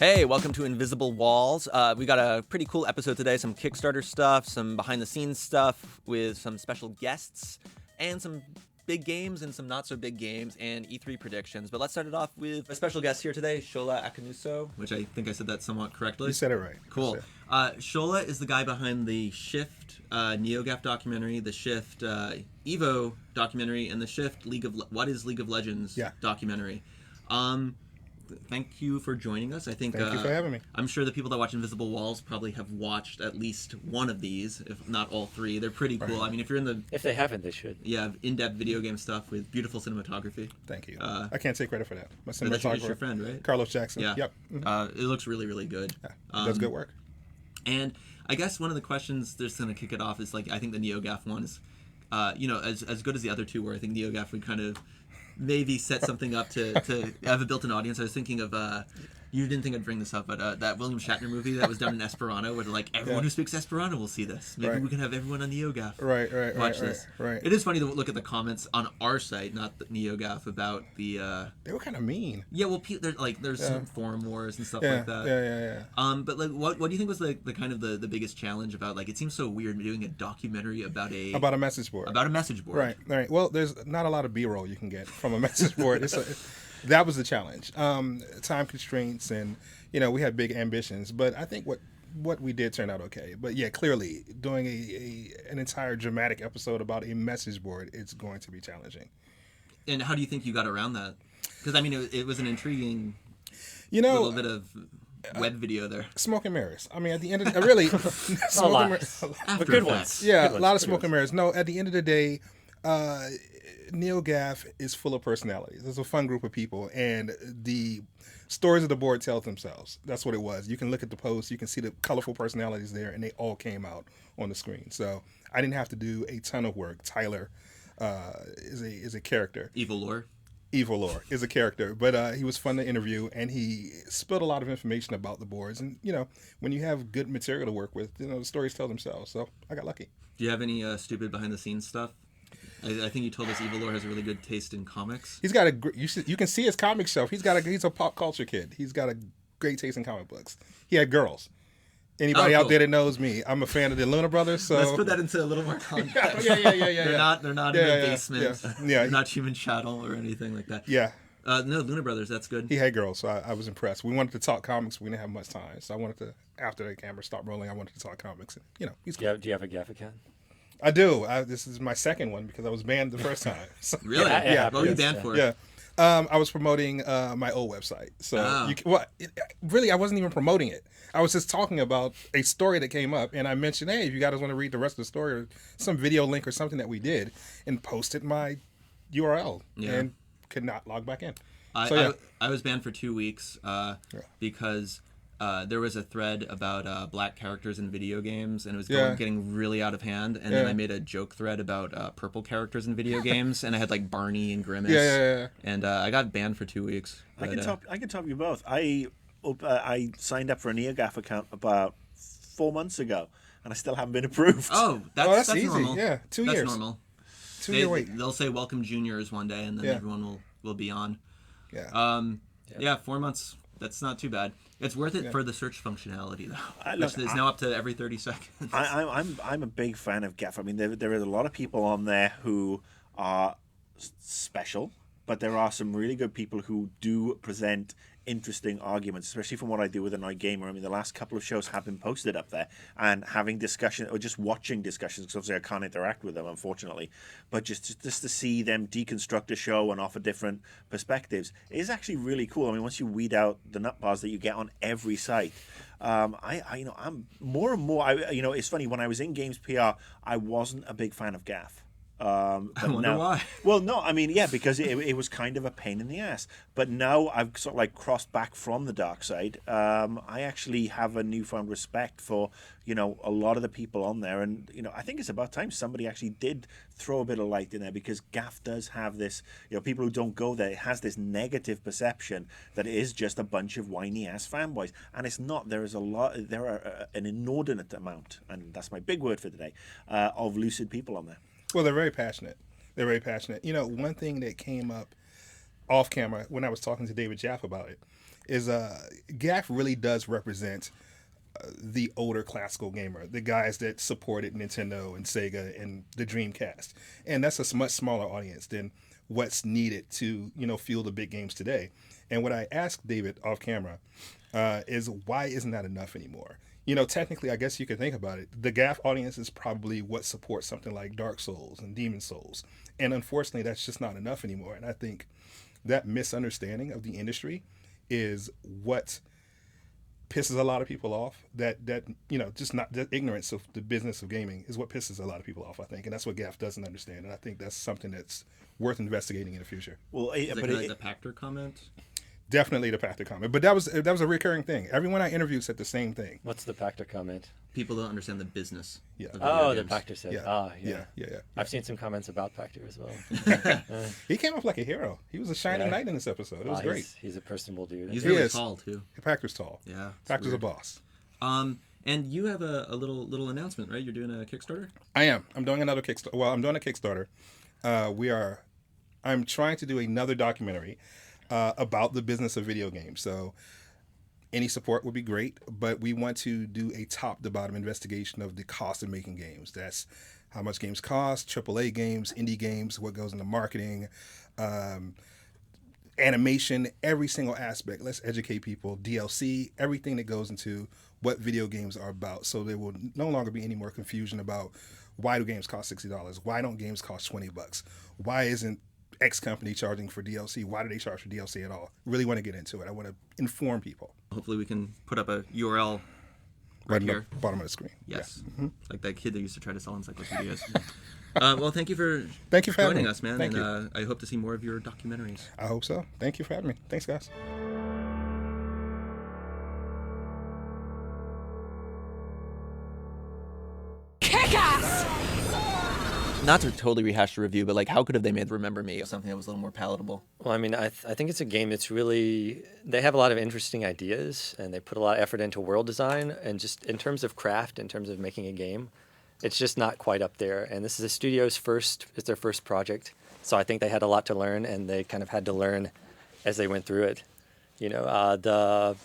Hey, welcome to Invisible Walls. We got a pretty cool episode today, some Kickstarter stuff, some behind-the-scenes stuff with some special guests, and some big games and some not-so-big games, and E3 predictions. But let's start it off with a special guest here today, Shola Akanuso, which I think I said that somewhat correctly. You said it right. Cool. Shola is the guy behind the Shift NeoGAF documentary, the Shift Evo documentary, and the Shift What is League of Legends documentary. Thank you for joining us. Thank you for having me. I'm sure the people that watch Invisible Walls probably have watched at least one of these, if not all three. They're pretty cool. Right. I mean, if you're in the... If they haven't, they should. Yeah, in-depth video game stuff with beautiful cinematography. Thank you. I can't take credit for that. My cinematographer. That's your friend, right? Carlos Jackson. Yeah. Yep. Mm-hmm. It looks really, really good. Yeah, does good work. And I guess one of the questions that's going to kick it off is, I think the NeoGAF one is, as good as the other two were. I think NeoGAF would kind of... maybe set something up to have a built-in audience. I was thinking of you didn't think I'd bring this up, but that William Shatner movie that was done in Esperanto, where everyone who speaks Esperanto will see this. Maybe we can have everyone on NeoGAF watch this. Right. It is funny to look at the comments on our site, not the NeoGAF, about the. They were kind of mean. Yeah, well, there's some forum wars and stuff like that. Yeah. But what do you think was the kind of the biggest challenge about it seems so weird doing a documentary about a message board. About a message board. Right. Well, there's not a lot of B-roll you can get from a message board. That was the challenge. Time constraints, and we had big ambitions, but I think what we did turned out okay. But yeah, clearly doing an entire dramatic episode about a message board, it's going to be challenging. And how do you think you got around that? Because it was an intriguing little bit of web video there. Smoke and mirrors. I mean, at the end of really smoke and mirrors. After good effects. ones. Yeah, a lot of smoke and mirrors. No, at the end of the day, NeoGAF is full of personalities. It's a fun group of people, and the stories of the board tell themselves. That's what it was. You can look at the posts, you can see the colorful personalities there, and they all came out on the screen. So I didn't have to do a ton of work. Tyler is a character. Evil Lore is a character, but he was fun to interview, and he spilled a lot of information about the boards. And when you have good material to work with, the stories tell themselves. So I got lucky. Do you have any stupid behind the scenes stuff? I think you told us Evil Lore has a really good taste in comics. He's got you can see his comic shelf. He's a pop culture kid. He's got a great taste in comic books. He had girls. Anybody out there that knows me, I'm a fan of the Luna Brothers. So let's put that into a little more context. Yeah. They're not in the basement. Yeah. They're not human chattel or anything like that. Yeah. No, Luna Brothers, that's good. He had girls, so I was impressed. We wanted to talk comics, but we didn't have much time. So I wanted to, after the camera stopped rolling, I wanted to talk comics. And, he's cool. Do you have a GAF account? I do. This is my second one because I was banned the first time. So, really? Yeah. What were you banned for? Yeah. I was promoting my old website. So really, I wasn't even promoting it. I was just talking about a story that came up, and I mentioned, hey, if you guys want to read the rest of the story or some video link or something that we did, and posted my URL and could not log back in. I was banned for 2 weeks because there was a thread about black characters in video games, and it was getting really out of hand. And then I made a joke thread about purple characters in video games, and I had Barney and Grimace. Yeah. And I got banned for 2 weeks. I can top you both. I signed up for a NeoGAF account about 4 months ago, and I still haven't been approved. Oh, that's easy. Normal. Yeah, 2 years. That's normal. 2 year wait. They'll say welcome juniors one day, and then everyone will be on. Yeah. 4 months. That's not too bad. It's worth it for the search functionality, though, which is now up to every 30 seconds. I'm a big fan of GAF. I mean, there is a lot of people on there who are special, but there are some really good people who do present interesting arguments, especially from what I do with Annoyed Gamer. I mean, the last couple of shows have been posted up there, and having discussion or just watching discussions, because obviously I can't interact with them, unfortunately, but just to see them deconstruct a show and offer different perspectives is actually really cool. I mean, once you weed out the nut bars that you get on every site, I'm more and more. It's funny, when I was in Games PR, I wasn't a big fan of GAF. I wonder why. Well, no, I mean, yeah, because it was kind of a pain in the ass. But now I've sort of crossed back from the dark side. I actually have a newfound respect for, a lot of the people on there. And, I think it's about time somebody actually did throw a bit of light in there, because GAF does have this, people who don't go there, it has this negative perception that it is just a bunch of whiny ass fanboys. And it's not. There are an inordinate amount, and that's my big word for today, of lucid people on there. Well, they're very passionate. One thing that came up off camera when I was talking to David Jaff about it, is GAF really does represent the older classical gamer, the guys that supported Nintendo and Sega and the Dreamcast, and that's a much smaller audience than what's needed to fuel the big games today. And what I asked David off camera is why isn't that enough anymore? Technically, I guess you could think about it. The GAF audience is probably what supports something like Dark Souls and Demon Souls, and unfortunately, that's just not enough anymore. And I think that misunderstanding of the industry is what pisses a lot of people off. That just not the ignorance of the business of gaming is what pisses a lot of people off, I think, and that's what GAF doesn't understand. And I think that's something that's worth investigating in the future. Well, Is that kinda like the Pactor comment? Definitely the Pactor comment, but that was a recurring thing. Everyone I interviewed said the same thing. What's the Pactor comment? People don't understand the business. Yeah. of Oh, video the games. Pactor said. Yeah. I've seen some comments about Pactor as well. He came off like a hero. He was a shining Yeah. knight in this episode. It was great. He's a personable dude. He's He really is. tall too. Pactor's tall. Yeah, it's Pactor's a weird. boss. And you have a little announcement, right? You're doing a Kickstarter. I am. I'm doing another Kickstarter. Well, I'm doing a Kickstarter. I'm trying to do another documentary about the business of video games. So any support would be great, but we want to do a top to bottom investigation of the cost of making games. That's how much games cost, AAA games, indie games, what goes into marketing, animation, every single aspect. Let's educate people, DLC, everything that goes into what video games are about. So there will no longer be any more confusion about why do games cost $60? Why don't games cost $20? Why isn't X company charging for DLC? Why do they charge for DLC at all? Really want to get into it. I want to inform people. Hopefully, we can put up a URL Right here. at the bottom of the screen. Yes, Yeah. like that kid that used to try to sell encyclopedias. Well, thank you for Thank you for having joining me. us, man. Thank and I hope to see more of your documentaries. I hope so. Thank you for having me. Thanks, guys. Not to totally rehash the review, but like, how could have they made Remember Me something that was a little more palatable? Well, I mean, I think it's a game that's really, they have a lot of interesting ideas and they put a lot of effort into world design, and just in terms of craft, in terms of making a game, it's just not quite up there. And this is the studio's it's their first project. So I think they had a lot to learn, and they kind of had to learn as they went through it. The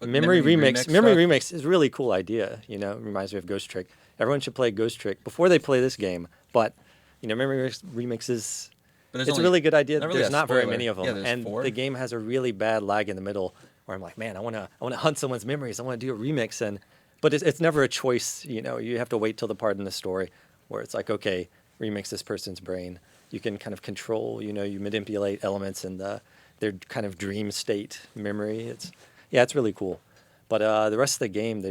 Memory Remix is a really cool idea. It reminds me of Ghost Trick. Everyone should play Ghost Trick before they play this game. But, Memory Remix is, it's a really good idea. really There's a not very spoiler. many of them. Yeah, there's and 4. the game has a really bad lag in the middle where I'm like, man, I want to hunt someone's memories. I want to do a remix. But it's never a choice. You have to wait till the part in the story where it's like, okay, remix this person's brain. You can kind of control, you manipulate elements in their kind of dream state memory. It's really cool. But the rest of the game,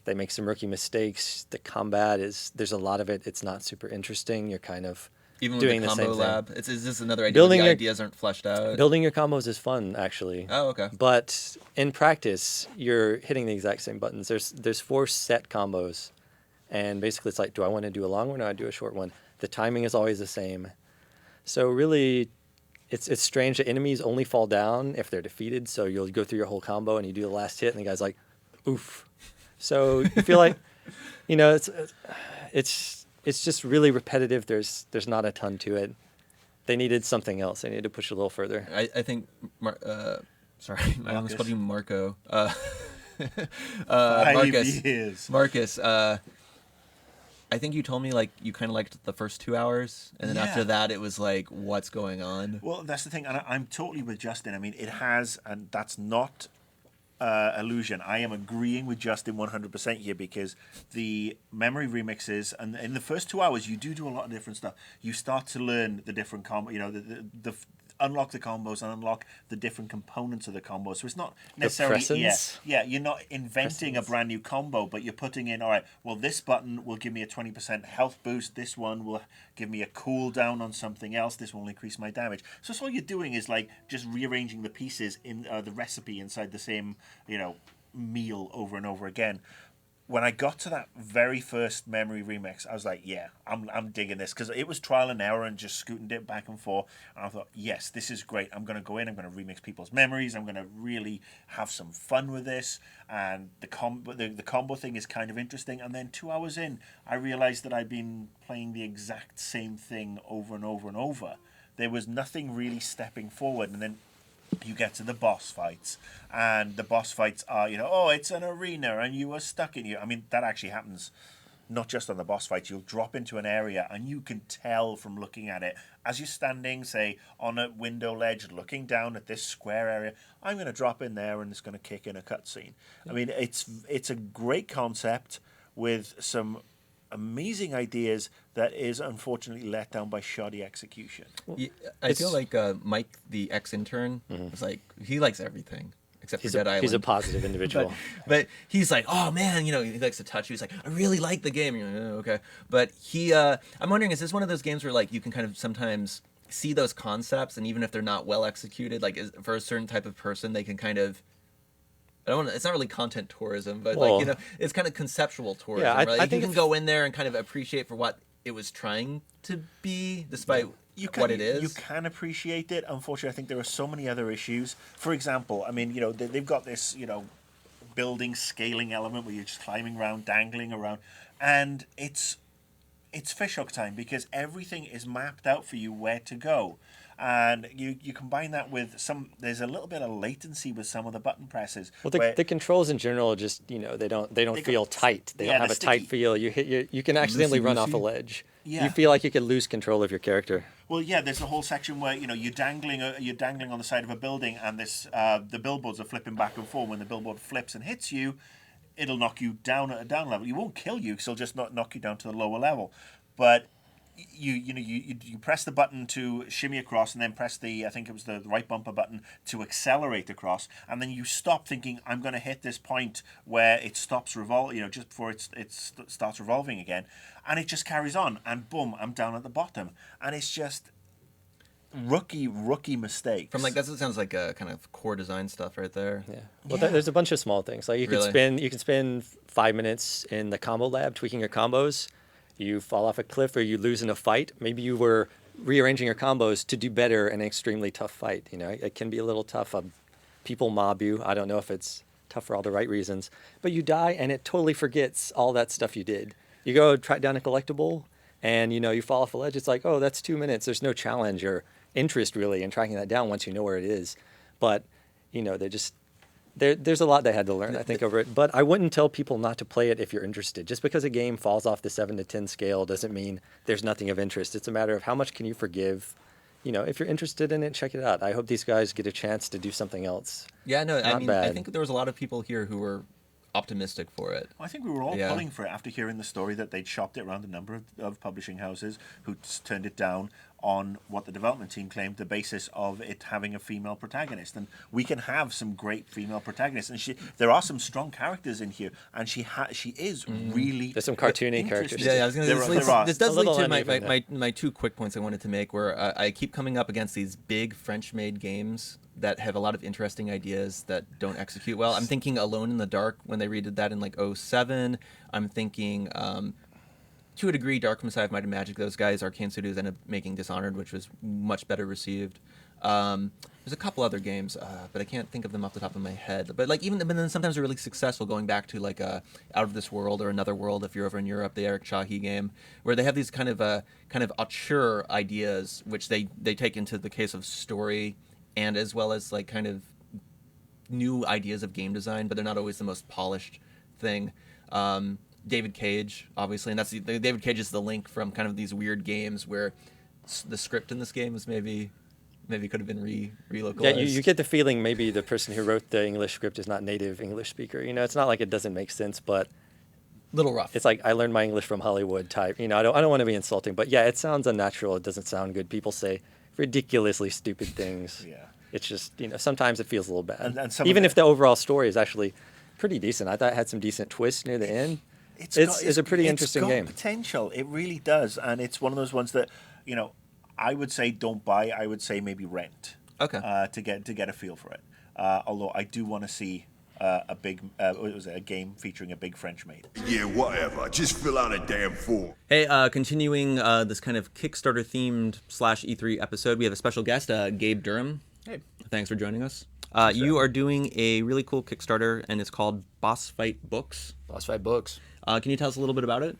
they make some rookie mistakes. The combat there's a lot of it. It's not super interesting. You're kind of Even doing with the the same combo thing. lab, it's just another idea. Building The your- ideas aren't fleshed out. Building your combos is fun, actually. Oh, okay. But in practice, you're hitting the exact same buttons. There's 4 set combos, and basically it's like, do I want to do a long one or do I do a short one? The timing is always the same. So really, it's strange that enemies only fall down if they're defeated. So you'll go through your whole combo and you do the last hit, and the guy's like, oof. So you feel like, it's just really repetitive. There's not a ton to it. They needed something else. They needed to push a little further. I think, sorry, I almost called you Marco. 5 years. Marcus, I think you told me like you kind of liked the first 2 hours, and then after Yeah. that it was like, what's going on? Well, that's the thing, and I'm totally with Justin. I mean, it has, and that's not illusion. I am agreeing with Justin 100% here, because the memory remixes, and in the first 2 hours, you do a lot of different stuff. You start to learn the different combo, unlock the combos and unlock the different components of the combo. So it's not necessarily you're not inventing a brand new combo, but you're putting in, all right, well, this button will give me a 20% health boost, this one will give me a cooldown on something else, this one will increase my damage. So all you're doing is like just rearranging the pieces in the recipe inside the same meal over and over again. When I got to that very first memory remix, I was like, yeah, I'm digging this, because it was trial and error and just scooting it back and forth. And I thought, yes, this is great. I'm going to go in, I'm going to remix people's memories. I'm going to really have some fun with this. And the combo thing is kind of interesting. And then 2 hours in, I realized that I'd been playing the exact same thing over and over and over. There was nothing really stepping forward. And then you get to the boss fights, and the boss fights are, oh, it's an arena and you are stuck in here. I mean, that actually happens not just on the boss fights. You'll drop into an area and you can tell from looking at it, as you're standing, say, on a window ledge looking down at this square area, I'm going to drop in there and it's going to kick in a cutscene. I mean, it's a great concept with some amazing ideas that is unfortunately let down by shoddy execution. Yeah, I feel like Mike, the ex-intern, was like, he likes everything except for Dead Island. He's a positive individual. but he's like, oh man, he likes to touch you. He's like, I really like the game. You're like, oh, okay. But I'm wondering, is this one of those games where like you can kind of sometimes see those concepts, and even if they're not well executed, like for a certain type of person, they can kind of, it's not really content tourism, but it's kind of conceptual tourism. Yeah, right? I think you can go in there and kind of appreciate for what it was trying to be, despite what it is. You can appreciate it. Unfortunately, I think there are so many other issues. For example, I mean, they've got this, building scaling element where you're just climbing around, dangling around, and it's fishhook time because everything is mapped out for you where to go. And you combine that with there's a little bit of latency with some of the button presses. Well, the controls in general are just, they don't feel tight. They don't have a tight feel. You can accidentally run off a ledge. Yeah. You feel like you could lose control of your character. Well, yeah, there's a whole section where you're dangling on the side of a building, and the billboards are flipping back and forth. When the billboard flips and hits you, it'll knock you down at a down level. You won't kill you, because it'll just not knock you down to the lower level. But you press the button to shimmy across, and then press I think it was the right bumper button to accelerate across, and then you stop thinking, I'm going to hit this point where it stops revolving, just before it starts revolving again, and it just carries on, and boom, I'm down at the bottom, and it's just rookie mistakes. From that sounds like a kind of core design stuff right there. Yeah. Well, there's a bunch of small things. Like you can spend 5 minutes in the combo lab tweaking your combos. You fall off a cliff or you lose in a fight. Maybe you were rearranging your combos to do better in an extremely tough fight. It can be a little tough. People mob you. I don't know if it's tough for all the right reasons. But you die and it totally forgets all that stuff you did. You go track down a collectible and, you fall off a ledge. It's like, oh, that's 2 minutes. There's no challenge or interest really in tracking that down once you know where it is. But, there's a lot they had to learn, I think, over it. But I wouldn't tell people not to play it if you're interested. Just because a game falls off the 7 to 10 scale doesn't mean there's nothing of interest. It's a matter of how much can you forgive. If you're interested in it, check it out. I hope these guys get a chance to do something else. Yeah, no, I think there was a lot of people here who were optimistic for it. I think we were all pulling for it after hearing the story that they'd shopped it around a number of publishing houses who turned it down on what the development team claimed the basis of it having a female protagonist. And we can have some great female protagonists, and there are some strong characters in here, and she is really. There's some cartoony characters. Yeah, I was going to. This does lead to my 2 quick points I wanted to make, where I keep coming up against these big French-made games that have a lot of interesting ideas that don't execute well. I'm thinking Alone in the Dark when they redid that in like 2007. I'm thinking. To a degree, Dark Messiah of Might and Magic, those guys, Arcane Studios, ended up making Dishonored, which was much better received. There's a couple other games, but I can't think of them off the top of my head. But but then sometimes they're really successful, going back to like Out of This World or Another World if you're over in Europe, the Eric Chahi game, where they have these kind of auteur ideas, which they take into the case of story, and as well as like kind of new ideas of game design, but they're not always the most polished thing. David Cage, obviously, and David Cage is the link from kind of these weird games where the script in this game is maybe could have been relocalized. Yeah, you get the feeling maybe the person who wrote the English script is not native English speaker. It's not like it doesn't make sense, but little rough. It's like I learned my English from Hollywood type. I don't want to be insulting, but yeah, it sounds unnatural. It doesn't sound good. People say ridiculously stupid things. Yeah. It's just sometimes it feels a little bad. And even if the overall story is actually pretty decent. I thought it had some decent twists near the end. It's a pretty interesting game. It's got potential. It really does, and it's one of those ones that I would say don't buy. I would say maybe rent. Okay. To get a feel for it. Although I do want to see a big a game featuring a big French maid. Yeah, whatever. Just fill out a damn form. Hey, continuing this kind of Kickstarter themed /E3 episode, we have a special guest, Gabe Durham. Hey. Thanks for joining us. You are doing a really cool Kickstarter, and it's called Boss Fight Books. Boss Fight Books. Can you tell us a little bit about it?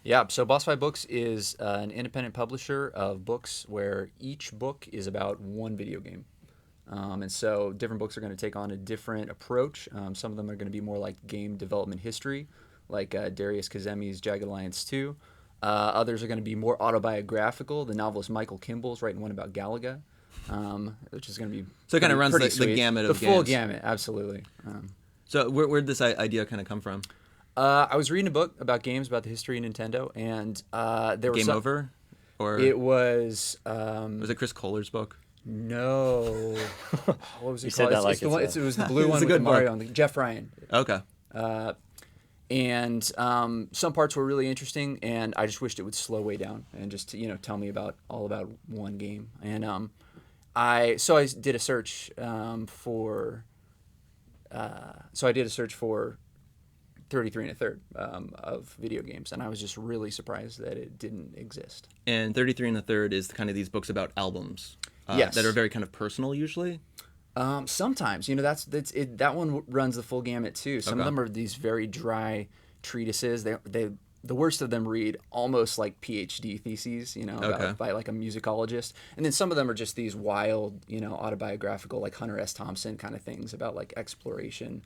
Yeah, so Boss Fight Books is an independent publisher of books where each book is about one video game. And so different books are going to take on a different approach. Some of them are going to be more like game development history, like Darius Kazemi's Jagged Alliance 2. Others are going to be more autobiographical. The novelist Michael Kimball's writing one about Galaga, which is going to be So it kind of runs the gamut of the full games. gamut, absolutely. So where did this idea kind of come from? I was reading a book about games, about the history of Nintendo, and there was Game Over? Or It was. was it Chris Kohler's book? No. What was it You called? said that It's like the one, it's it was the blue It's one a with good the Mario on Jeff Ryan. Okay. And some parts were really interesting, and I just wished it would slow way down and just tell me all about one game. And I did a search for 33 and a third of video games, and I was just really surprised that it didn't exist. And 33 and a third is kind of these books about albums. Yes. That are very kind of personal usually. Sometimes, that's it. That one runs the full gamut too. Some of Okay. them are these very dry treatises. The worst of them read almost like PhD theses, Okay. by like a musicologist. And then some of them are just these wild, autobiographical, like Hunter S. Thompson kind of things about like exploration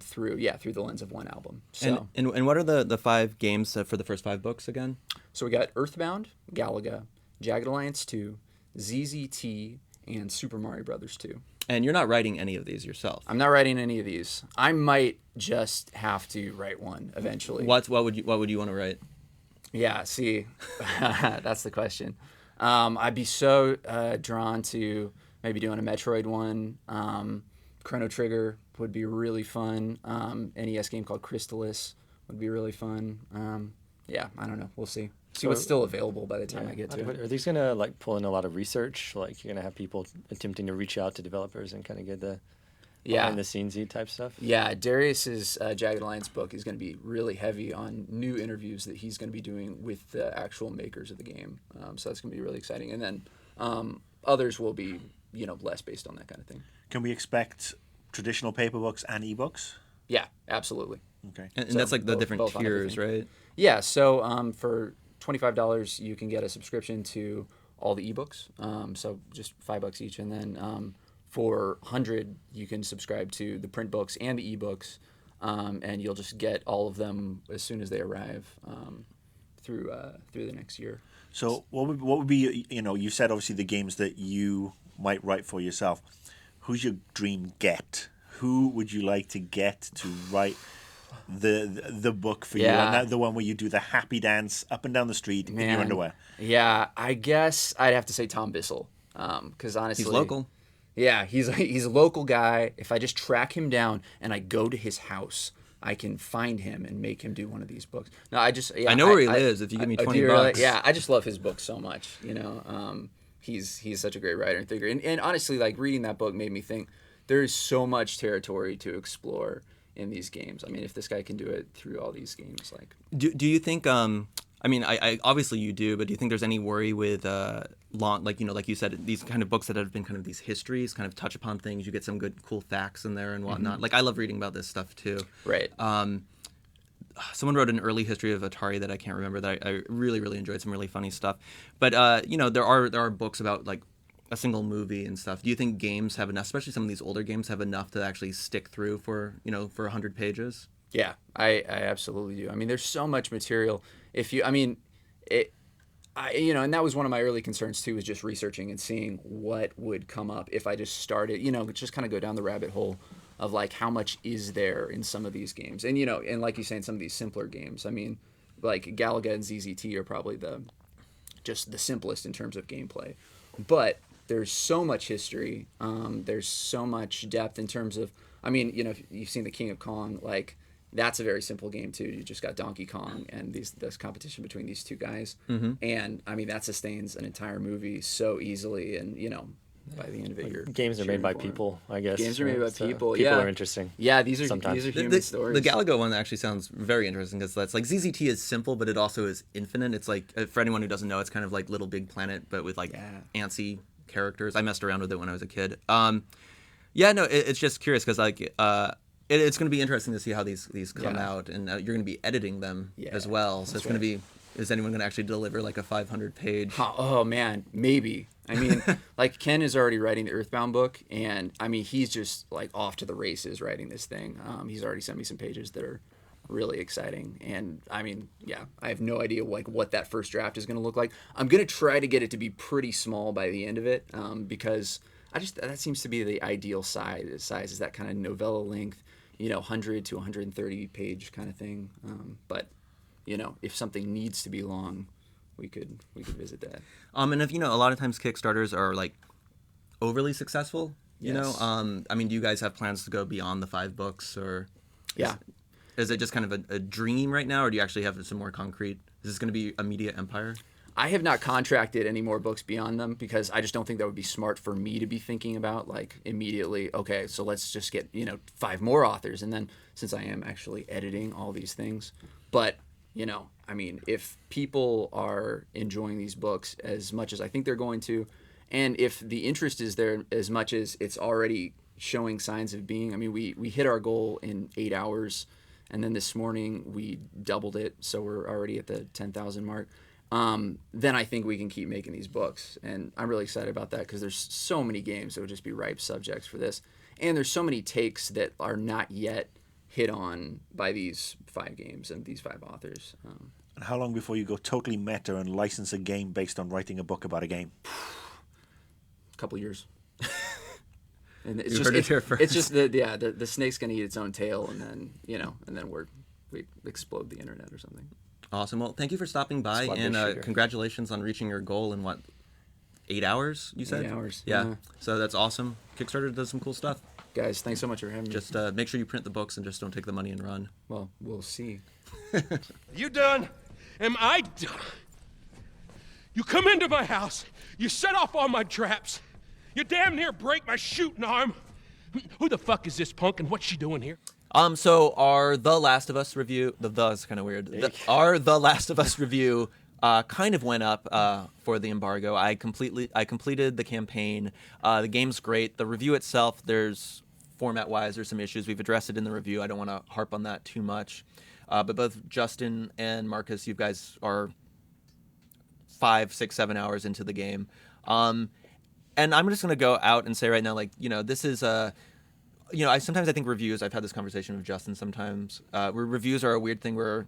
through the lens of one album. So And what are the 5 games for the first 5 books again? so we got Earthbound, Galaga, Jagged Alliance 2, ZZT, and Super Mario Brothers 2. And you're not writing any of these yourself. I'm not writing any of these. I might just have to write one eventually. What would you want to write? Yeah, see, that's the question. I'd be so drawn to maybe doing a Metroid one. Chrono Trigger would be really fun. NES game called Crystalis would be really fun. Yeah, I don't know. We'll see. See what's still available by the time I get to it. Are these gonna like pull in a lot of research? Like you're gonna have people attempting to reach out to developers and kind of get the behind the scenes type stuff? Yeah, Darius's Jagged Alliance book is going to be really heavy on new interviews that he's going to be doing with the actual makers of the game. So that's going to be really exciting. And then others will be, less based on that kind of thing. Can we expect traditional paper books and ebooks? Yeah, absolutely. Okay. And So that's like the both- different both on tiers, everything. right? Yeah, so for $25, you can get a subscription to all the ebooks. So just $5 each, and then for $100, you can subscribe to the print books and the ebooks, and you'll just get all of them as soon as they arrive through the next year. So what would be, you said obviously the games that you might write for yourself. Who's your dream get? Who would you like to get to write the book for you? And that, the one where you do the happy dance up and down the street in your underwear. Yeah, I guess I'd have to say Tom Bissell, because honestly, He's local. Yeah, he's a local guy. If I just track him down and I go to his house, I can find him and make him do one of these books. No, I know where he lives. If you give me $20, really? Yeah, I just love his book so much. He's such a great writer and thinker. And honestly, like reading that book made me think there is so much territory to explore in these games. I mean, if this guy can do it through all these games, like. Do you think? I obviously you do, but do you think there's any worry with long, like you said, these kind of books that have been kind of these histories, kind of touch upon things. You get some good, cool facts in there and whatnot. Mm-hmm. Like I love reading about this stuff too. Right. Someone wrote an early history of Atari that I can't remember that I really, really enjoyed. Some really funny stuff. But there are books about like a single movie and stuff. Do you think games have enough, especially some of these older games, have enough to actually stick through for 100 pages? Yeah, I absolutely do. I mean, there's so much material. And that was one of my early concerns too, was just researching and seeing what would come up if I just started, just kind of go down the rabbit hole of like how much is there in some of these games. And, and like you say, in some of these simpler games, I mean, like Galaga and ZZT are probably the simplest in terms of gameplay. But there's so much history. There's so much depth in terms of, if you've seen the King of Kong, like, that's a very simple game too. You just got Donkey Kong and this competition between these two guys, and that sustains an entire movie so easily. And by the end of it, you're games are made by people, I guess. Games are made by people. People Yeah, are interesting. Yeah, these are sometimes. human stories. The Galaga one actually sounds very interesting because that's like ZZT is simple, but it also is infinite. It's like for anyone who doesn't know, it's kind of like Little Big Planet, but with like antsy characters. I messed around with it when I was a kid. It's just curious because like. It's going to be interesting to see how these come out, and you're going to be editing them as well. So it's going to be Is anyone going to actually deliver like a 500-page? Oh man, maybe. I mean, like Ken is already writing the Earthbound book, and I mean he's just like off to the races writing this thing. He's already sent me some pages that are really exciting, and I mean, yeah, I have no idea like what that first draft is going to look like. I'm going to try to get it to be pretty small by the end of it, because that seems to be the ideal size. Size is that kind of novella length, 100 to 130 page kind of thing. But if something needs to be long, we could visit that. And if a lot of times Kickstarters are like overly successful, Yes. I mean, do you guys have plans to go beyond the 5 books, or Yeah. is it just kind of a dream right now, or do you actually have some more concrete? Is this going to be a media empire? I have not contracted any more books beyond them because I just don't think that would be smart for me to be thinking about like immediately, okay, so let's just get, 5 more authors. And then since I am actually editing all these things, but, I mean, if people are enjoying these books as much as I think they're going to, and if the interest is there as much as it's already showing signs of being, I mean, we hit our goal in 8 hours, and then this morning we doubled it, so we're already at the 10,000 mark. Then I think we can keep making these books. And I'm really excited about that because there's so many games that would just be ripe subjects for this. And there's so many takes that are not yet hit on by these 5 games and these 5 authors. And how long before you go totally meta and license a game based on writing a book about a game? A couple years. And You heard it here first. It's just the snake's gonna eat its own tail, and then we explode the internet or something. Awesome. Well, thank you for stopping by, Slug and this sugar. congratulations on reaching your goal in 8 hours, you said? 8 hours, Yeah. yeah. So that's awesome. Kickstarter does some cool stuff. Guys, thanks so much for having me. Just make sure you print the books and just don't take the money and run. Well, we'll see. You done? Am I done? You come into my house, you set off all my traps, you damn near break my shooting arm. Who the fuck is this punk and what's she doing here? So our The Last of Us review, the is kind of weird. Our The Last of Us review kind of went up for the embargo. I completed the campaign. The game's great. The review itself, there's format-wise, there's some issues. We've addressed it in the review. I don't want to harp on that too much. But both Justin and Marcus, you guys are 5, 6, 7 hours into the game. And I'm just going to go out and say right now, like, this is sometimes I think reviews, I've had this conversation with Justin sometimes, where reviews are a weird thing where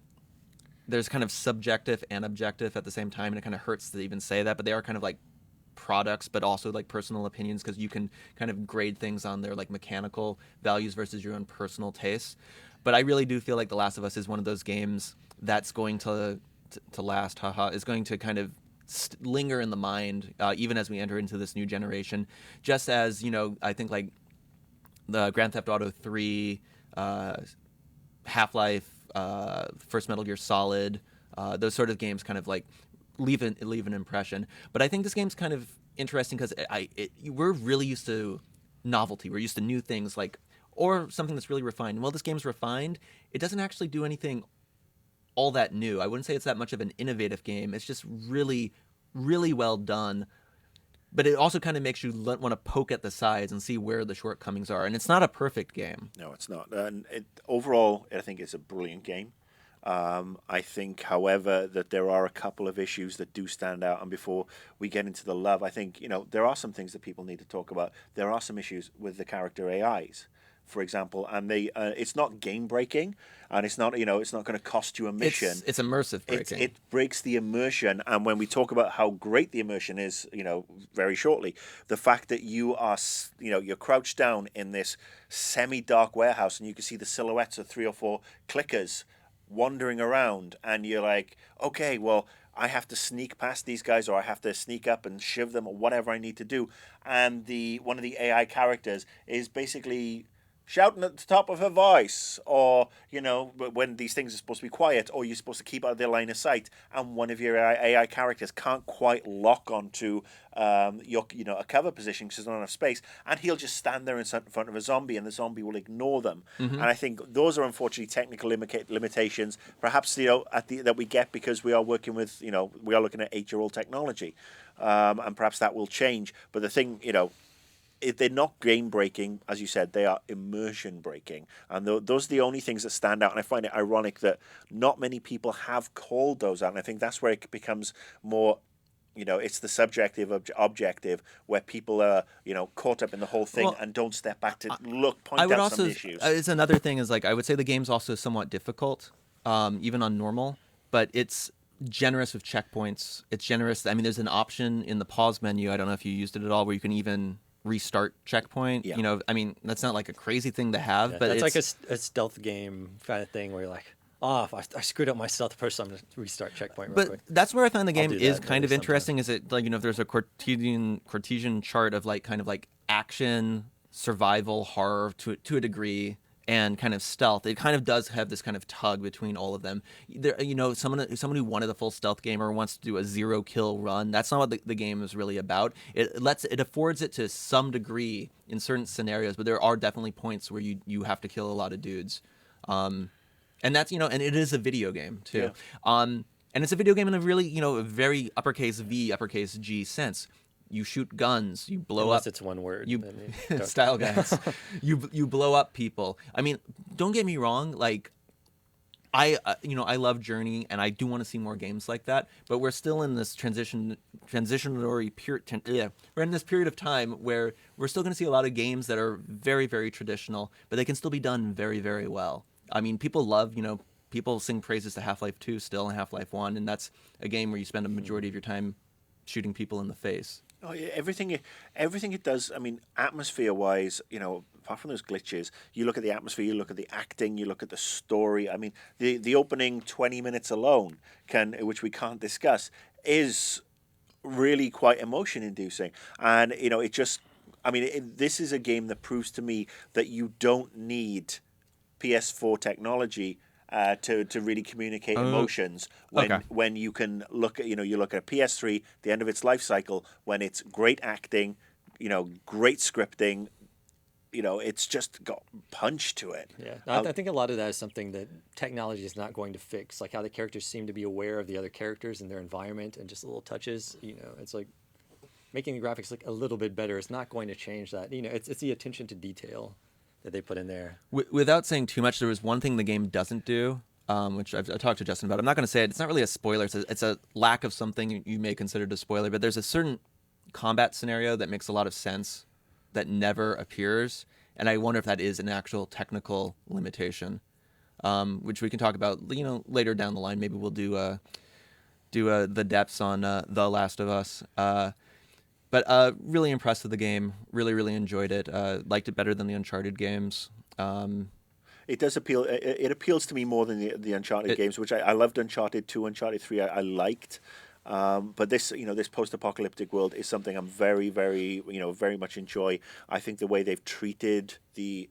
there's kind of subjective and objective at the same time, and it kind of hurts to even say that, but they are kind of like products, but also like personal opinions, because you can kind of grade things on their like mechanical values versus your own personal tastes. But I really do feel like The Last of Us is one of those games that's going to last, is going to kind of linger in the mind, even as we enter into this new generation, just as, I think like the Grand Theft Auto 3, Half-Life, first Metal Gear Solid, those sort of games kind of like leave an impression. But I think this game's kind of interesting because we're really used to novelty. We're used to new things, or something that's really refined. Well, this game's refined. It doesn't actually do anything all that new. I wouldn't say it's that much of an innovative game. It's just really, really well done. But it also kind of makes you want to poke at the sides and see where the shortcomings are. And it's not a perfect game. No, it's not. And overall, I think it's a brilliant game. I think, however, that there are a couple of issues that do stand out. And before we get into the love, I think, there are some things that people need to talk about. There are some issues with the character AIs, for example, and it's not game breaking, and it's not it's not going to cost you a mission. It's immersive breaking. It breaks the immersion, and when we talk about how great the immersion is, very shortly, the fact that you are you're crouched down in this semi-dark warehouse, and you can see the silhouettes of 3 or 4 clickers wandering around, and you're like, okay, well, I have to sneak past these guys, or I have to sneak up and shiv them, or whatever I need to do. And one of the AI characters is basically shouting at the top of her voice, or when these things are supposed to be quiet, or you're supposed to keep out of their line of sight, and one of your AI characters can't quite lock onto a cover position because there's not enough space, and he'll just stand there in front of a zombie, and the zombie will ignore them. Mm-hmm. And I think those are unfortunately technical limitations, perhaps that we get because we are working with we are looking at 8-year-old technology, and perhaps that will change. But the thing they're not game breaking, as you said, they are immersion breaking, and those are the only things that stand out. And I find it ironic that not many people have called those out, and I think that's where it becomes more. It's the subjective objective where people are, caught up in the whole thing and don't step back to point out some issues. It's another thing is, like, I would say the game's also somewhat difficult, even on normal, but it's generous with checkpoints. It's generous. I mean, there's an option in the pause menu. I don't know if you used it at all, where you can even restart checkpoint. Yeah. I mean, that's not like a crazy thing to have, but it's it's like a stealth game kind of thing where you're like, if I screwed up my stealth first, I'm going to restart checkpoint real quick. But that's where I find the game do is that kind of maybe interesting. Is it like, if there's a Cartesian chart of like kind of like action, survival, horror to a degree, and kind of stealth. It kind of does have this kind of tug between all of them. There, someone who wanted a full stealth game or wants to do a 0-kill run, that's not what the game is really about. It affords it to some degree in certain scenarios, but there are definitely points where you have to kill a lot of dudes. And that's, and it is a video game too. Yeah. And it's a video game in a really, a very uppercase V, uppercase G sense. You shoot guns, you blow Unless up. it's one word. Style guys. You blow up people. I mean, don't get me wrong. Like, I love Journey, and I do want to see more games like that. But we're still in this transitionary period. We're in this period of time where we're still going to see a lot of games that are very, very traditional, but they can still be done very, very well. I mean, people love, people sing praises to Half-Life 2 still and Half-Life 1, and that's a game where you spend a majority of your time shooting people in the face. Oh yeah, everything it does. I mean, atmosphere-wise, apart from those glitches, you look at the atmosphere, you look at the acting, you look at the story. I mean, the opening 20 minutes alone, which we can't discuss, is really quite emotion-inducing, and it just. I mean, this is a game that proves to me that you don't need PS4 technology to really communicate emotions when you can look at you look at a PS3, the end of its life cycle, when it's great acting, great scripting, it's just got punch to it. Yeah, I think a lot of that is something that technology is not going to fix, like how the characters seem to be aware of the other characters and their environment, and just little touches. It's like making the graphics look a little bit better. It's not going to change that. It's the attention to detail that they put in there. Without saying too much, there was one thing the game doesn't do, which I've talked to Justin about. I'm not going to say it. It's not really a spoiler. It's a lack of something you may consider a spoiler, but there's a certain combat scenario that makes a lot of sense that never appears, and I wonder if that is an actual technical limitation, which we can talk about later down the line. Maybe we'll do the depths on The Last of Us. But really impressed with the game. Really, really enjoyed it. Liked it better than the Uncharted games. It does appeal. It appeals to me more than the Uncharted games, which I loved. Uncharted 2, Uncharted 3, I liked. But this, this post-apocalyptic world is something I'm very, very, very much enjoy. I think the way they've treated the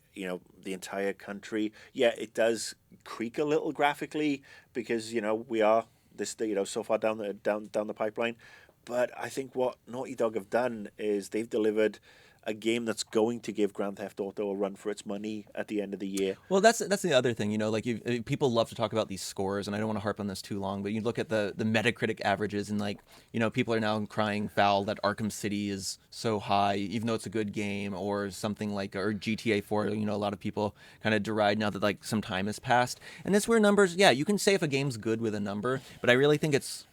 entire country. Yeah, it does creak a little graphically because we are this so far down the pipeline. But I think what Naughty Dog have done is they've delivered a game that's going to give Grand Theft Auto a run for its money at the end of the year. Well, that's the other thing, like people love to talk about these scores, and I don't want to harp on this too long, but you look at the Metacritic averages, and people are now crying foul that Arkham City is so high, even though it's a good game, or something or GTA 4. A lot of people kind of deride now that some time has passed, and it's where numbers. Yeah, you can say if a game's good with a number, but I really think it's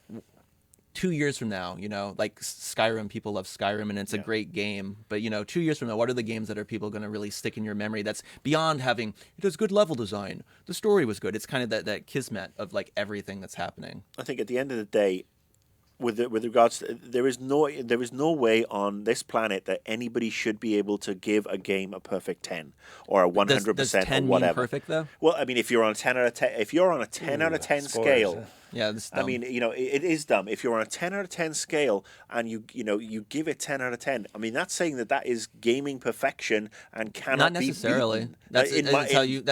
2 years from now, like Skyrim, people love Skyrim and it's a great game. But, 2 years from now, what are the games that are people going to really stick in your memory? That's beyond having, it has good level design. The story was good. It's kind of that kismet of everything that's happening. I think at the end of the day, with regards to, there is no way on this planet that anybody should be able to give a game a perfect 10 or a 100% does 10 or whatever. Mean perfect though? Well, I mean, if you're on a 10 out of 10, if you're on a 10 out of 10 scale. Yeah, this is dumb. I mean, it is dumb. If you're on a 10 out of 10 scale and you give it 10 out of 10, I mean, that's saying that is gaming perfection and cannot be necessarily. That's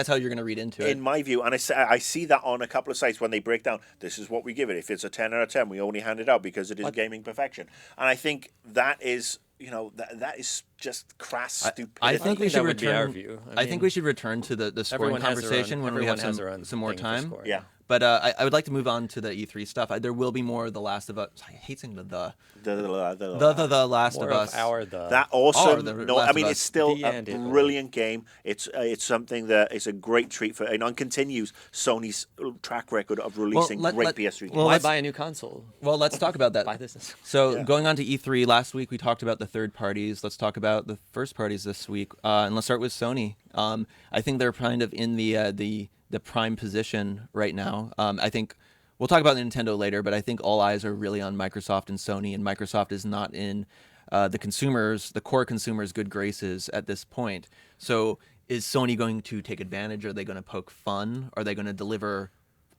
how you're going to read into it. In my view, and I see that on a couple of sites when they break down, this is what we give it. If it's a 10 out of 10, we only hand it out because it is gaming perfection. And I think that is, that is just crass stupidity. I think we should return. Our view. I think we should return to the scoring conversation when we have some more time. Yeah. But I would like to move on to the E3 stuff. There will be more of The Last of Us. I hate saying the Last More of Us. That awesome. The No, Last I of mean Us. it's still The a end, it will. brilliant game. It's something that is a great treat for, and continues Sony's track record of releasing great PS3 games. Why buy a new console? Well, let's talk about that. Buy this. So going on to E3, last week we talked about the third parties. Let's talk about the first parties this week, and let's start with Sony. I think they're kind of in the prime position right now. I think we'll talk about Nintendo later, but I think all eyes are really on Microsoft and Sony, and Microsoft is not in the core consumers' good graces at this point. So is Sony going to take advantage? Are they going to poke fun? Are they going to deliver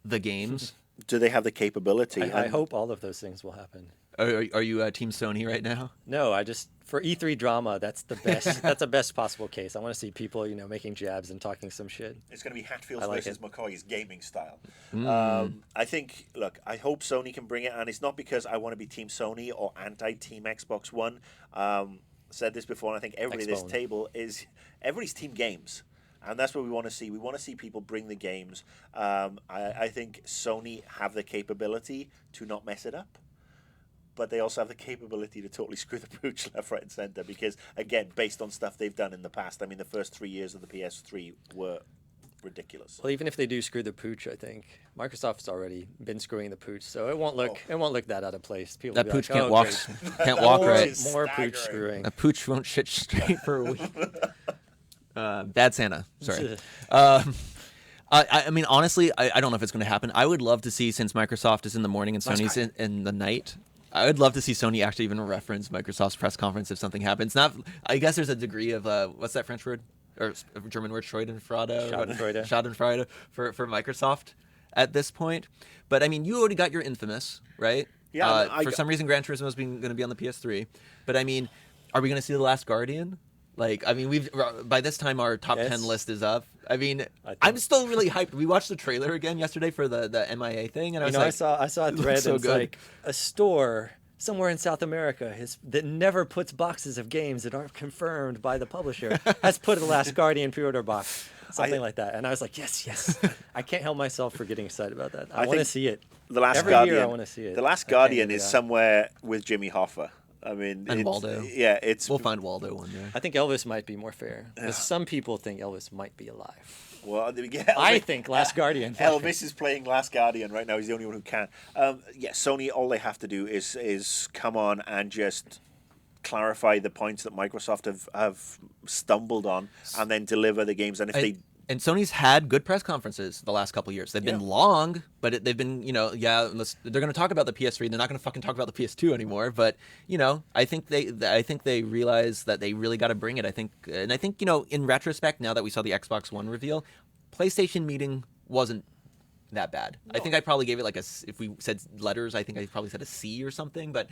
the games? Do they have the capability? I hope all of those things will happen. Are you Team Sony right now? No, for E3 drama, that's the best. That's the best possible case. I want to see people, making jabs and talking some shit. It's going to be Hatfields like versus it. McCoy's gaming style. I think, I hope Sony can bring it, and it's not because I want to be Team Sony or anti-Team Xbox One. Said this before, and I think everybody at this table everybody's Team Games. And that's what we want to see. We want to see people bring the games. I think Sony have the capability to not mess it up. But they also have the capability to totally screw the pooch left, right, and center. Because, again, based on stuff they've done in the past, I mean, the first 3 years of the PS3 were ridiculous. Well, even if they do screw the pooch, I think Microsoft's already been screwing the pooch, so it won't look that out of place. People That will be pooch like, can't oh, walk great. can't walk right. More pooch screwing. That pooch won't shit straight for a week. Bad Santa. Sorry. I mean, honestly, I don't know if it's going to happen. I would love to see, since Microsoft is in the morning and Sony's in the night, I would love to see Sony actually even reference Microsoft's press conference if something happens. I guess there's a degree of, what's that French word? Or German word, Schadenfreude? Schadenfreude for Microsoft at this point. But, I mean, you already got your Infamous, right? Yeah. For some reason, Gran Turismo is going to be on the PS3. But, I mean, are we going to see The Last Guardian? By this time our top 10 list is up. I mean, I'm still really hyped. We watched the trailer again yesterday for the MIA thing, and I was I saw a thread so and it's good. like a store somewhere in South America that never puts boxes of games that aren't confirmed by the publisher has put a Last Guardian pre-order box, something like that. And I was like, yes. I can't help myself for getting excited about that. I want to see it. The Last Every Guardian. year I want to see it. The Last Guardian is somewhere with Jimmy Hoffa. I mean, and Waldo. Yeah, we'll find Waldo one day. I think Elvis might be more fair. Because some people think Elvis might be alive. Well, yeah, I think Last Guardian. Elvis is playing Last Guardian right now. He's the only one who can. Sony, all they have to do is come on and just clarify the points that Microsoft have stumbled on, and then deliver the games. And Sony's had good press conferences the last couple of years. They've been long, but they've been, they're going to talk about the PS3. They're not going to fucking talk about the PS2 anymore. But I think they realize that they really got to bring it. I think in retrospect, now that we saw the Xbox One reveal, PlayStation meeting wasn't that bad. No. I think I probably gave it if we said letters, I think I probably said a C or something. But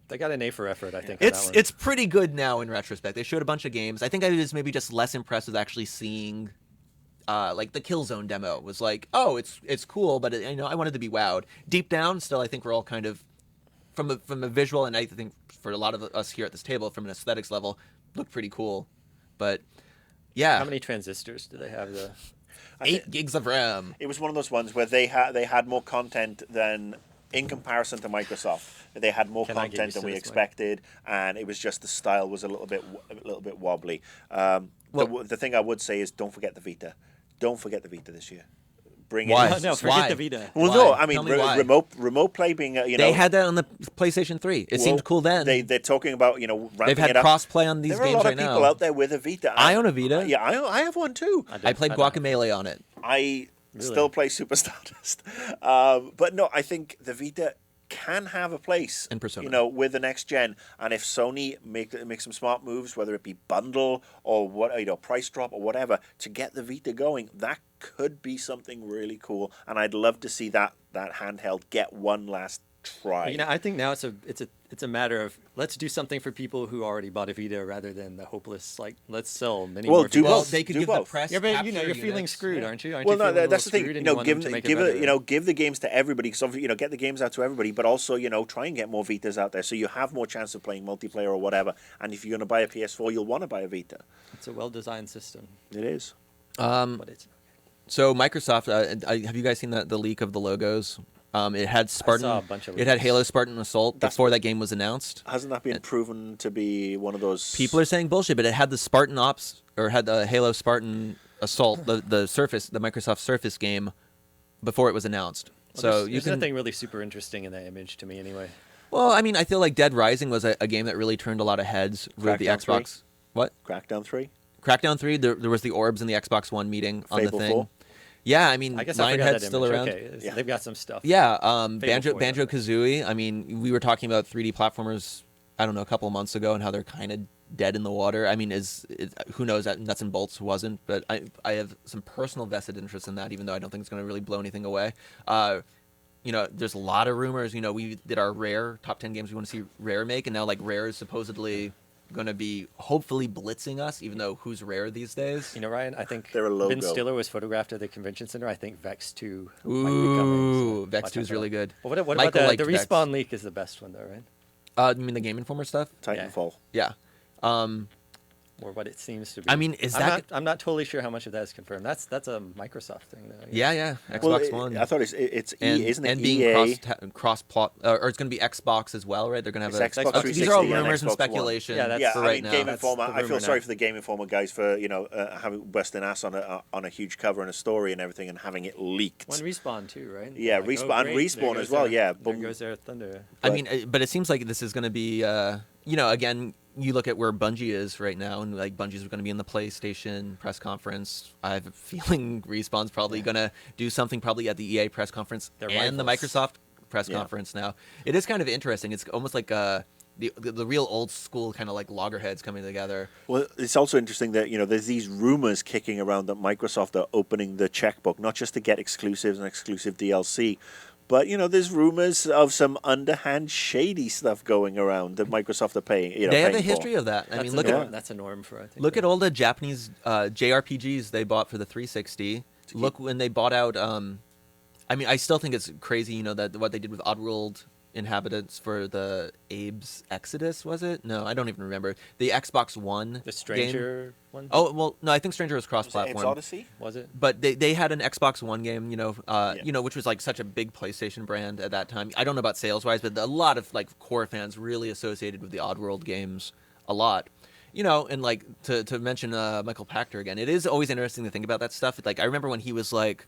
they got an A for effort, I think. It's pretty good now in retrospect. They showed a bunch of games. I think I was maybe just less impressed with actually seeing, the Killzone demo. It was like, oh, it's cool, but I wanted to be wowed. Deep down, still, I think we're all kind of from a visual, and I think for a lot of us here at this table, from an aesthetics level, look pretty cool. But yeah, how many transistors do they have? 8 gigs of RAM. It was one of those ones where they had more content than. In comparison to Microsoft, they had more content than we expected, and it was just the style was a little bit wobbly. The thing I would say is don't forget the Vita. Don't forget the Vita this year. Bring Why? No, forget the Vita. Well, why? no, I mean remote play being They had that on the PlayStation 3. It seemed cool then. They're talking about ramping They've had it up. cross-play on these games right now. There are a lot of people out there with a Vita. I own a Vita. Yeah, I have one too. I played Guacamelee on it. I still play Super Stardust. But no, I think the Vita can have a place, in Persona. With the next gen. And if Sony make some smart moves, whether it be bundle or price drop or whatever, to get the Vita going, that could be something really cool. And I'd love to see that handheld get one last try. I think now it's a matter of let's do something for people who already bought a Vita rather than the hopeless let's sell many more. Well, they could give the press. Yeah, but you're units. feeling screwed, aren't you? Well, no, that's the thing. Give the games to everybody. So get the games out to everybody, but also try and get more Vitas out there so you have more chance of playing multiplayer or whatever. And if you're going to buy a PS4, you'll want to buy a Vita. It's a well-designed system. It is. But it's So Microsoft, have you guys seen the leak of the logos? It had Spartan. I saw a bunch of it had leaks. Halo Spartan Assault before that game was announced. Hasn't that been proven to be one of those? People are saying bullshit, but it had the Spartan Ops or had the Halo Spartan Assault, the Microsoft Surface game, before it was announced. Well, so there's nothing really super interesting in that image to me, anyway. Well, I mean, I feel like Dead Rising was a game that really turned a lot of heads with the Crackdown 3? Xbox. What? Crackdown 3? Crackdown 3. There was the orbs in the Xbox One meeting on Fable the thing. 4? Yeah, I mean, I guess I forgot Lionhead's that still image. around. Okay. Yeah. They've got some stuff. Yeah, Fable 4, Banjo Kazooie. I mean, we were talking about 3D platformers, I don't know, a couple of months ago, and how they're kind of dead in the water. I mean, who knows? That Nuts and Bolts wasn't, but I have some personal vested interest in that, even though I don't think it's going to really blow anything away. There's a lot of rumors. We did our Rare top 10 games we want to see Rare make, and now like Rare is supposedly going to be hopefully blitzing us, even though who's Rare these days? Ryan, I think They're a logo. Ben Stiller was photographed at the convention center. I think Vex 2 might be Ooh, coming. So Vex watch 2 out is for really that. good. Well, what Michael about the liked Vex. Respawn leak is the best one, though, right? You mean the Game Informer stuff? Titanfall. Yeah. Or what it seems to be. I mean, I'm not totally sure how much of that is confirmed. That's a Microsoft thing, though. Yeah. Xbox Well, One. I thought it's and, isn't it and being EA? cross plot, or it's going to be Xbox as well, right? They're going to have It's Xbox these are all 360 and rumors and Xbox One. speculation. Yeah, that's- Yeah, for I right mean, now. Game That's Informer. the I feel rumor sorry now. for the Game Informer guys for having busting ass on a huge cover and a story and everything and having it leaked. One Respawn, too, right? Yeah, Like, Respawn- and great, Respawn there goes as well, their- yeah, There boom. goes their thunder. I mean, but it seems like this is going to be, again, you look at where Bungie is right now, and like Bungie's going to be in the PlayStation press conference. I have a feeling Respawn's probably going to do something probably at the EA press conference They're and the rivals. Microsoft press Yeah. conference now. It is kind of interesting. It's almost like the real old school kind of like loggerheads coming together. Well, it's also interesting that there's these rumors kicking around that Microsoft are opening the checkbook not just to get exclusives and exclusive DLC, but there's rumors of some underhand shady stuff going around that Microsoft are paying. They have paying a history for. of that. I That's mean, a look norm. at That's a norm for, I think. look at all the Japanese JRPGs they bought for the 360. Look when they bought out. I mean, I still think it's crazy. That what they did with Oddworld Inhabitants for the Abe's Exodus, was it? No, I don't even remember. The Xbox One The Stranger game. one? Oh well, no, I think Stranger was Was it cross-platform. Abe's Odyssey? Was it? But they had an Xbox One game, which was like such a big PlayStation brand at that time. I don't know about sales wise, but a lot of like core fans really associated with the Oddworld games a lot. And like to mention Michael Pachter again, it is always interesting to think about that stuff. Like I remember when he was like,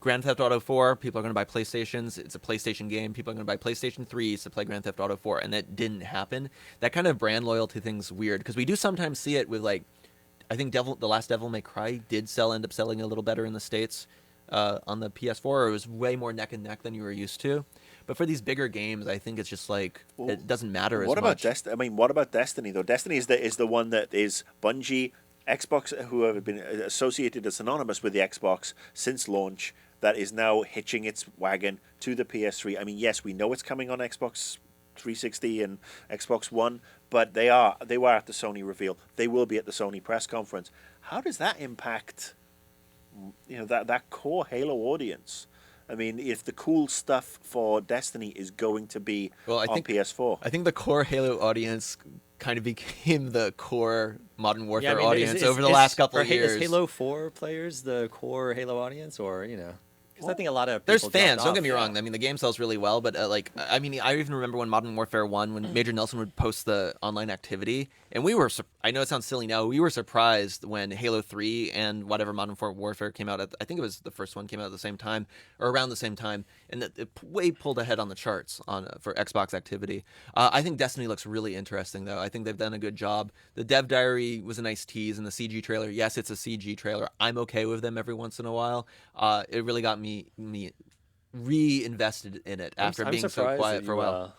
Grand Theft Auto 4, people are going to buy PlayStations. It's a PlayStation game. People are going to buy PlayStation 3s to play Grand Theft Auto 4, and that didn't happen. That kind of brand loyalty thing's weird because we do sometimes see it with like, I think The Last Devil May Cry did end up selling a little better in the States on the PS4, or it was way more neck and neck than you were used to. But for these bigger games, I think it's just like it doesn't matter What as about much. Destiny? I mean, what about Destiny though? Destiny is the one that is Bungie, Xbox, who have been associated as synonymous with the Xbox since launch, that is now hitching its wagon to the PS3. I mean, yes, we know it's coming on Xbox 360 and Xbox One, but they were at the Sony reveal. They will be at the Sony press conference. How does that impact that core Halo audience? I mean, if the cool stuff for Destiny is going to be on PS4. I think the core Halo audience kind of became the core Modern Warfare Yeah, I mean, audience over the last couple of years. Is Halo 4 players the core Halo audience, or Because I think a lot of There's people fans. dropped Don't off, get me yeah. wrong. I mean, the game sells really well, but I mean, I even remember when Modern Warfare 1, when Major Nelson would post the online activity, and we were. I know it sounds silly now. We were surprised when Halo 3 and whatever Modern Warfare came out. I think it was the first one came out at the same time or around the same time, and it way pulled ahead on the charts for Xbox activity. I think Destiny looks really interesting, though. I think they've done a good job. The dev diary was a nice tease, and the CG trailer. Yes, it's a CG trailer. I'm okay with them every once in a while. It really got me reinvested in it after being so quiet for a while.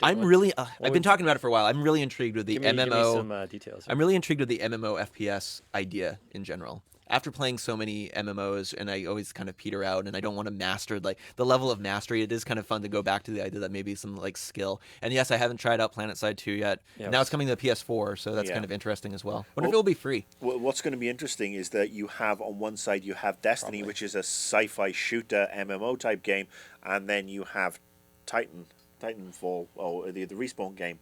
I've been talking about it for a while. I'm really intrigued with the MMO. Give me some details. I'm really intrigued with the MMO FPS idea in general. After playing so many MMOs, and I always kind of peter out, and I don't want to master the level of mastery. It is kind of fun to go back to the idea that maybe some skill. And yes, I haven't tried out PlanetSide 2 yet. Yeah, now it's coming to the PS4, so that's kind of interesting as well. Wonder if it'll be free. Well, what's going to be interesting is that you have on one side you have Destiny, which is a sci-fi shooter MMO type game, and then you have Titanfall, or the Respawn game.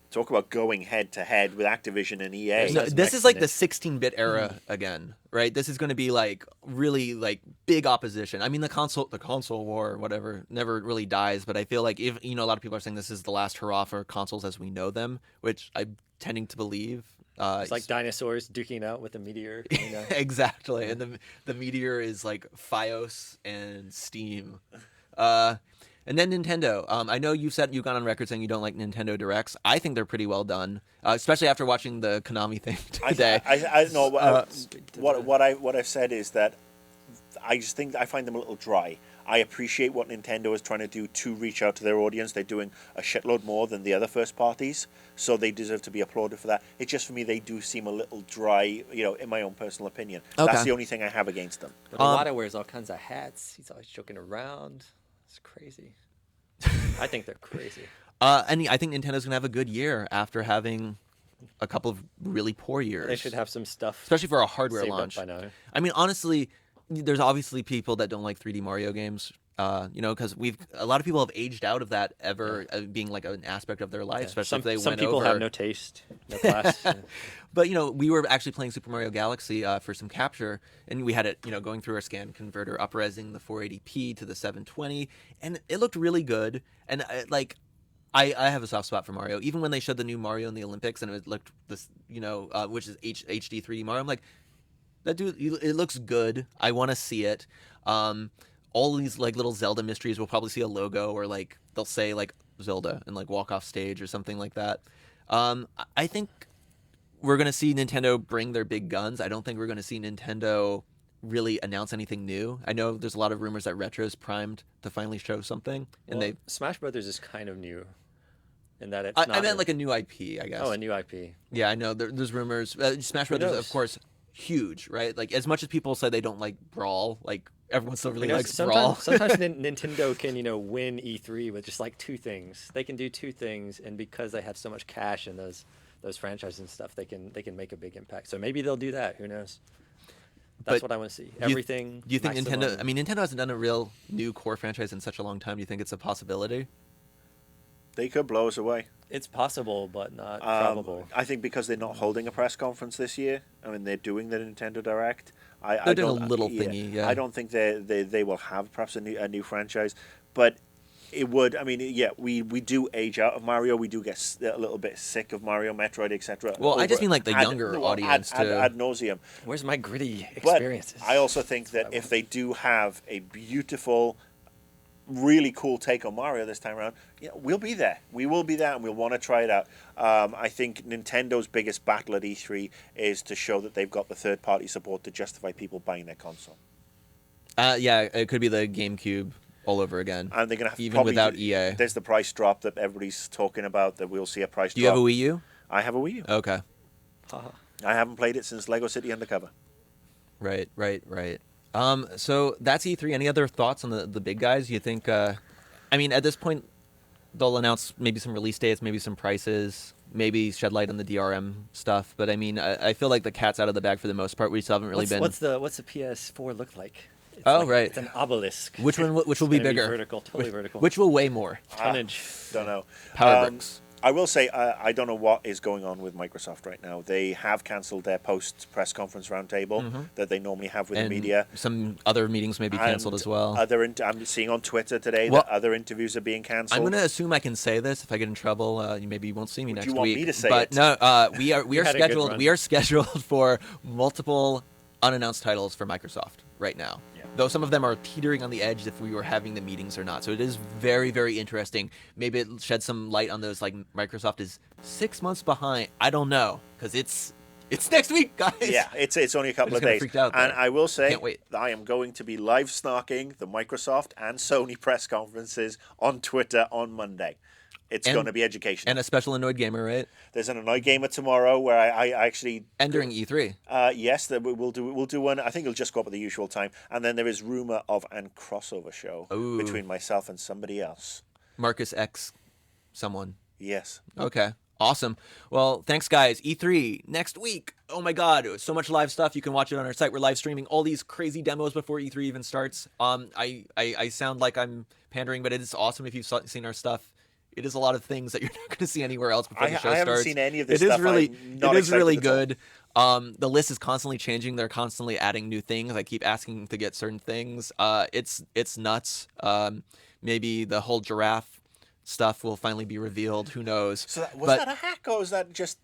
talk about going head to head with Activision and EA. No, this is like the 16-bit era again, right? This is going to be like really like big opposition. I mean, the console war or whatever never really dies, but I feel like if a lot of people are saying this is the last hurrah for consoles as we know them, which I'm tending to believe. It's like dinosaurs duking out with a meteor. Exactly, and the meteor is like FiOS and Steam. And then Nintendo. I know you've gone on record saying you don't like Nintendo Directs. I think they're pretty well done, especially after watching the Konami thing today. I know what I've said is that I just think I find them a little dry. I appreciate what Nintendo is trying to do to reach out to their audience. They're doing a shitload more than the other first parties, so they deserve to be applauded for that. It's just for me they do seem a little dry, in my own personal opinion. Okay. That's the only thing I have against them. But Iwata wears all kinds of hats. He's always joking around. It's crazy. I think they're crazy. And I think Nintendo's going to have a good year after having a couple of really poor years. They should have some stuff, especially for a hardware launch. By now. I mean, honestly, there's obviously people that don't like 3D Mario games. Because a lot of people have aged out of that being like an aspect of their life, especially if they some went people over. have no taste, no class. But we were actually playing Super Mario Galaxy for some capture, and we had it going through our scan converter, up-resing the 480p to the 720, and it looked really good. And I have a soft spot for Mario. Even when they showed the new Mario in the Olympics, and it looked this which is HD 3D Mario, I'm like, that dude, it looks good. I want to see it. All these like little Zelda mysteries, we'll probably see a logo or like they'll say like Zelda and like walk off stage or something like that. I think we're gonna see Nintendo bring their big guns. I don't think we're gonna see Nintendo really announce anything new. I know there's a lot of rumors that Retro's primed to finally show something, and Smash Brothers is kind of new, in that it's. I meant like a new IP, I guess. Oh, a new IP. Yeah, I know. There's rumors. Smash Brothers, of course, huge, right? Like as much as people say they don't like Brawl, like. Everyone still really likes Brawl. Sometimes Nintendo can, win E3 with just like two things. They can do two things, and because they have so much cash in those franchises and stuff, they can make a big impact. So maybe they'll do that. Who knows? That's what I want to see. Everything. Do you think Nintendo? I mean, Nintendo hasn't done a real new core franchise in such a long time. Do you think it's a possibility? They could blow us away. It's possible, but not probable. I think because they're not holding a press conference this year. I mean, they're doing the Nintendo Direct. They're doing a little thingy. Yeah. I don't think they will have perhaps a new franchise, but it would. I mean, yeah, we do age out of Mario. We do get a little bit sick of Mario, Metroid, etc. Well, I just mean like the younger audience too. Ad nauseum. Where's my gritty experiences? But I also think that if they do have a beautiful, really cool take on Mario this time around, we'll be there. We will be there, and we'll want to try it out. I think Nintendo's biggest battle at E3 is to show that they've got the third-party support to justify people buying their console. Yeah, it could be the GameCube all over again. And they're going to have even without EA. There's the price drop that everybody's talking about. That we'll see a price drop. Do you have a Wii U? I have a Wii U. Okay. I haven't played it since Lego City Undercover. Right. So that's E3. Any other thoughts on the big guys? You think? I mean, at this point, they'll announce maybe some release dates, maybe some prices, maybe shed light on the DRM stuff. But I mean, I feel like the cat's out of the bag for the most part. We still haven't really been. What's the PS4 look like? Right. It's an obelisk. Which will be bigger? Vertical, totally vertical. Which will weigh more? Tonnage. Don't know. Power bricks. I will say I don't know what is going on with Microsoft right now. They have cancelled their post-press conference roundtable that they normally have with the media. Some other meetings may be cancelled as well. I'm seeing on Twitter today that other interviews are being cancelled. I'm going to assume I can say this. If I get in trouble, maybe you won't see me next week. You want me to say it? No, we are scheduled. We are scheduled for multiple unannounced titles for Microsoft right now. Though some of them are teetering on the edge if we were having the meetings or not. So it is very, very interesting. Maybe it sheds some light on those, like Microsoft is 6 months behind. I don't know, because it's next week, guys. Yeah, it's only a couple of days. Freaked out and I will say, can't wait. I am going to be live snarking the Microsoft and Sony press conferences on Twitter on Monday. It's going to be educational. And a special Annoyed Gamer, right? There's an Annoyed Gamer tomorrow where I actually... And during E3. Yes, we'll do one. I think it'll just go up at the usual time. And then there is rumour of an crossover show between myself and somebody else. Marcus X someone. Yes. Okay. Awesome. Well, thanks, guys. E3 next week. Oh my God, so much live stuff. You can watch it on our site. We're live streaming all these crazy demos before E3 even starts. I sound like I'm pandering, but it is awesome if you've seen our stuff. It is a lot of things that you're not going to see anywhere else before the show starts. I haven't seen any of this It is stuff. really, I'm not it is really excited at all. good. The list is constantly changing. They're constantly adding new things. I keep asking to get certain things. It's nuts. Maybe the whole giraffe stuff will finally be revealed. Who knows? So was that a hack, or was that just...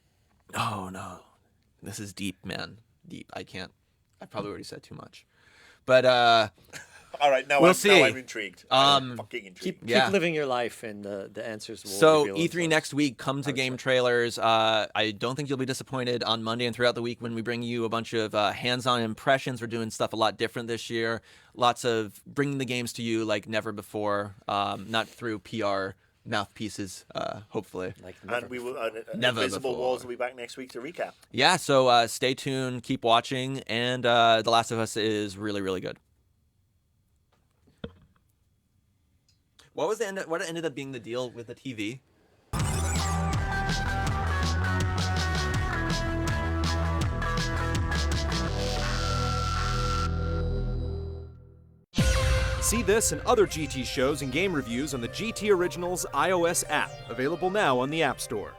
No. This is deep, man. Deep. I probably already said too much. But all right, now we'll see. Now I'm intrigued. I'm fucking intrigued. Keep living your life, and the answers will So reveal E3 themselves. next week, come to Game Trailers. I don't think you'll be disappointed on Monday and throughout the week when we bring you a bunch of hands-on impressions. We're doing stuff a lot different this year. Lots of bringing the games to you like never before, not through PR mouthpieces, hopefully. And we will. Never Invisible before. Walls will be back next week to recap. Yeah, so stay tuned, keep watching, and The Last of Us is really, really good. What ended up being the deal with the TV? See this and other GT shows and game reviews on the GT Originals iOS app, available now on the App Store.